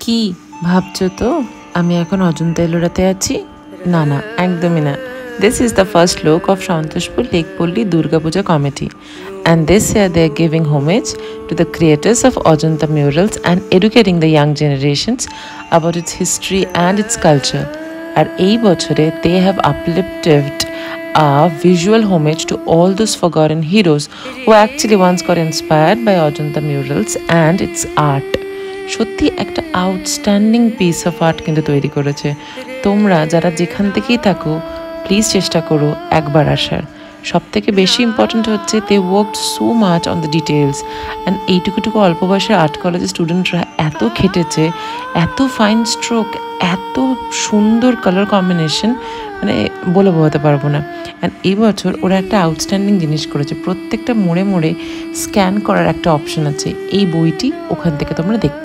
কি ভাবছো তো আমি এখন অজন্তা এলোরাতে আছি? না না, একদমই না। This is the first look of Santashpur Lake Polli Durga Puja Committee, and this year they are giving homage to the creators of Ajanta murals and educating the young generations about its history and its culture. আর এই বছরে they have uplifted a visual homage to all those forgotten heroes who actually once got inspired by Ajanta murals and its art. সত্যি একটা outstanding piece of art কিন্তু তৈরি করেছে। তোমরা যারা যেখান থেকেই থাকো প্লিজ চেষ্টা করো একবার আসার। সব থেকে বেশি ইম্পর্ট্যান্ট হচ্ছে they worked so much on the details and এইটুকুটুকু অল্প বয়সের আর্ট কলেজের স্টুডেন্টরা এত খেটেছে, এত ফাইন স্ট্রোক, এত সুন্দর কালার কম্বিনেশন, মানে বলে বোঝাতে পারবো না। অ্যান্ড এই বছর ওরা একটা আউটস্ট্যান্ডিং জিনিস করেছে, প্রত্যেকটা মোড়ে মোড়ে স্ক্যান করার একটা অপশন আছে। এই বইটি ওখান থেকে তোমরা দেখতে